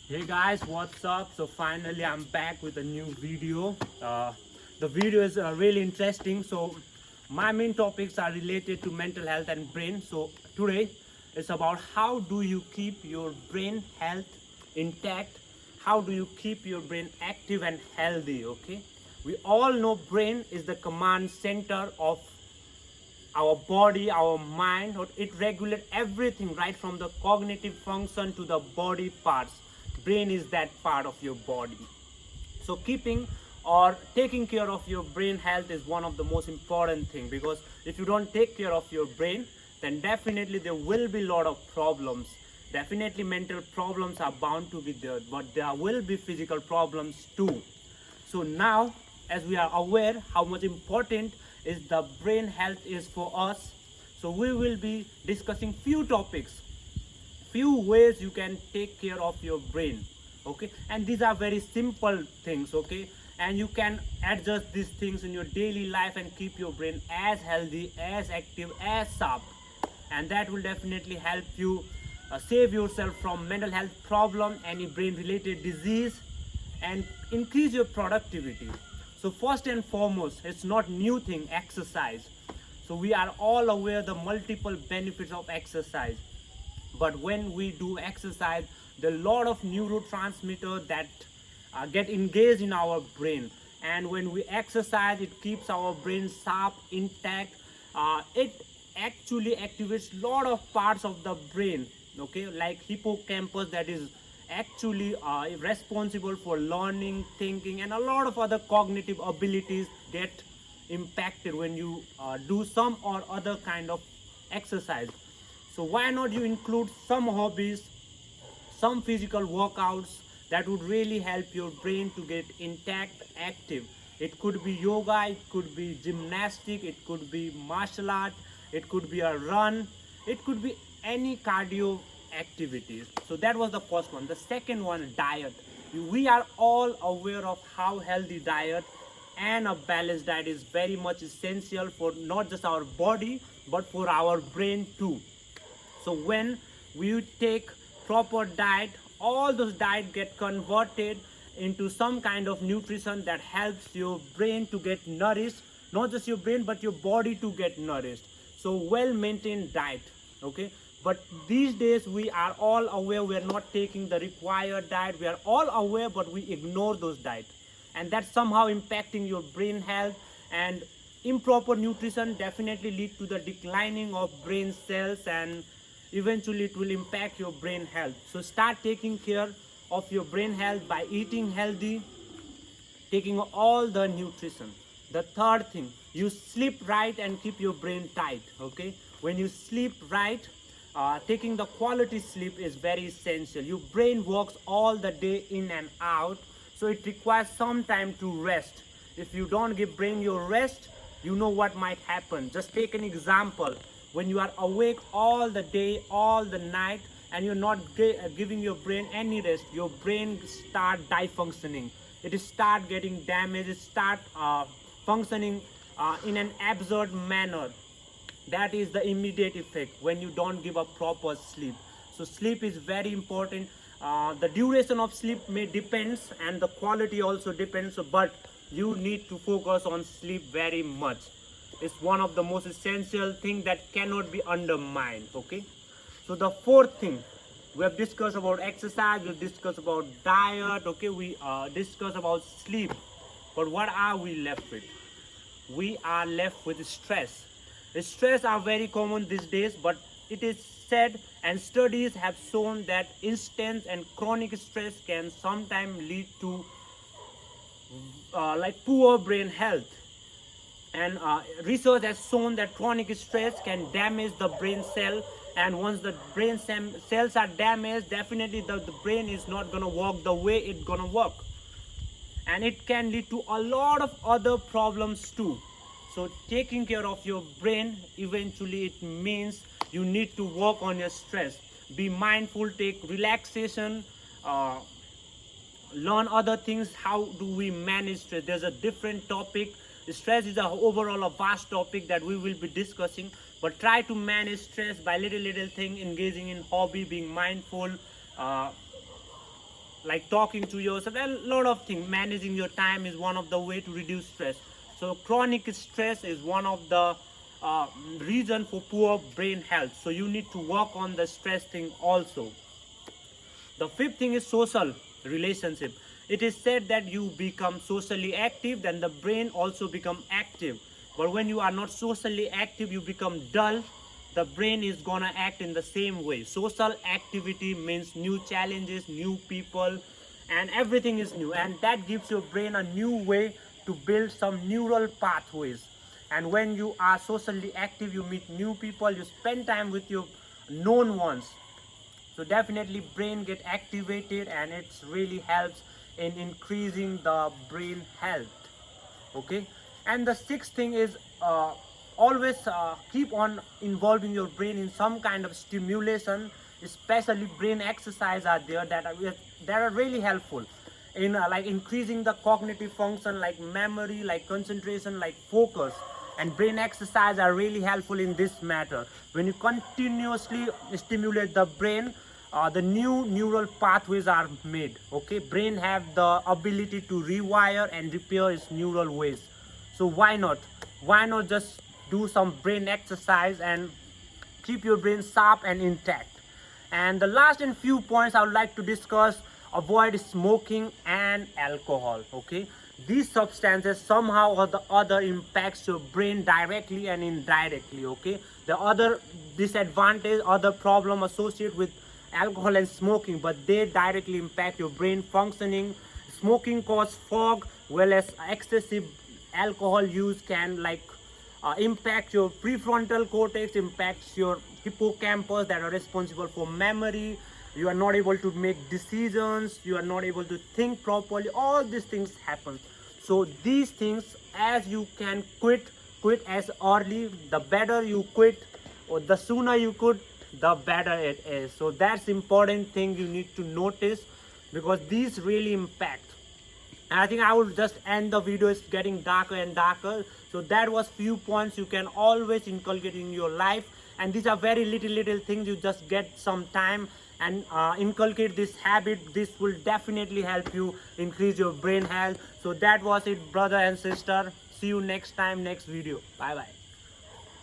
Hey guys, what's up? So finally I'm back with a new video. The video is really interesting. So my main topics are related to mental health and brain. So today it's about how do you keep your brain health intact? How do you keep your brain active and healthy? Okay, we all know brain is the command center of our body, our mind. It regulates everything right from the cognitive function to the body parts. Brain is that part of your body. So keeping or taking care of your brain health is one of the most important thing, because if you don't take care of your brain, then definitely there will be a lot of problems. Definitely mental problems are bound to be there, but there will be physical problems too. So now, as we are aware how much important is the brain health is for us, so we will be discussing few topics, few ways you can take care of your brain. Okay, and these are very simple things. Okay, and you can adjust these things in your daily life and keep your brain as healthy, as active, as sharp, and that will definitely help you save yourself from mental health problem, any brain related disease, and increase your productivity. So first and foremost, it's not new thing, exercise. So we are all aware the multiple benefits of exercise, but when we do exercise, there are a lot of neurotransmitters that get engaged in our brain, and when we exercise it keeps our brain sharp, intact. It actually activates a lot of parts of the brain, okay, like hippocampus, that is actually responsible for learning, thinking, and a lot of other cognitive abilities get impacted when you do some or other kind of exercise. So why not you include some hobbies, some physical workouts that would really help your brain to get intact, active. It could be yoga, it could be gymnastic, it could be martial art, it could be a run, it could be any cardio activities. So that was the first one. The second one, diet. We are all aware of how healthy diet and a balanced diet is very much essential for not just our body but for our brain too. So when we take proper diet, all those diet get converted into some kind of nutrition that helps your brain to get nourished, not just your brain but your body to get nourished. So well maintained diet. Okay, but these days we are all aware we are not taking the required diet. We are all aware but we ignore those diet, and that's somehow impacting your brain health. And improper nutrition definitely lead to the declining of brain cells, and eventually it will impact your brain health. So start taking care of your brain health by eating healthy, taking all the nutrition. The third thing, you sleep right and keep your brain tight. Okay, when you sleep right, taking the quality sleep is very essential. Your brain works all the day in and out, so it requires some time to rest. If you don't give brain your rest, you know what might happen. Just take an example. When you are awake all the day, all the night, and you're not giving your brain any rest, your brain start dysfunctioning. It start getting damaged. It start functioning in an absurd manner. That is the immediate effect when you don't give a proper sleep. So sleep is very important. The duration of sleep may depends, and the quality also depends, but you need to focus on sleep very much. It's one of the most essential thing that cannot be undermined. Okay, so the fourth thing, we have discussed about exercise, we have discussed about diet. Okay, we discussed about sleep, but what are we left with? We are left with stress. Stress are very common these days, but it is said and studies have shown that intense and chronic stress can sometimes lead to like poor brain health. And research has shown that chronic stress can damage the brain cell, and once the brain cells are damaged, definitely the brain is not going to work the way it's going to work, and it can lead to a lot of other problems too. So taking care of your brain, eventually it means you need to work on your stress. Be mindful, take relaxation, uh, learn other things. How do we manage stress? There's a different topic. Stress is a overall a vast topic that we will be discussing, but try to manage stress by little thing, engaging in hobby, being mindful, uh, like talking to yourself, and a lot of things. Managing your time is one of the way to reduce stress. So chronic stress is one of the reason for poor brain health. So you need to work on the stress thing also. The fifth thing is social relationship. It is said that you become socially active, then the brain also become active. But when you are not socially active, you become dull. The brain is gonna act in the same way. Social activity means new challenges, new people, and everything is new. And that gives your brain a new way to build some neural pathways. And when you are socially active, you meet new people, you spend time with your known ones, so definitely brain get activated, and it really helps in increasing the brain health. Okay, and the sixth thing is always keep on involving your brain in some kind of stimulation, especially brain exercise are there that are really helpful in like increasing the cognitive function, like memory, like concentration, like focus. And brain exercise are really helpful in this matter. When you continuously stimulate the brain, the new neural pathways are made. Okay, brain have the ability to rewire and repair its neural ways. So why not just do some brain exercise and keep your brain sharp and intact. And the last and few points I would like to discuss: avoid smoking and alcohol. Okay, these substances somehow or the other impacts your brain directly and indirectly. Okay, the other disadvantage, other problem associated with alcohol and smoking, but they directly impact your brain functioning. Smoking causes fog, well as excessive alcohol use can like impact your prefrontal cortex, impacts your hippocampus that are responsible for memory. You are not able to make decisions, you are not able to think properly. All these things happen. So these things, as you can quit as early, the better you quit, or the sooner you quit, the better it is. So that's important thing you need to notice, because these really impact. And I think I will just end the video. It's getting darker and darker. So that was few points you can always inculcate in your life, and these are very little things. You just get some time and inculcate this habit. This will definitely help you increase your brain health. So that was it, brother and sister. See you next time, next video. Bye bye.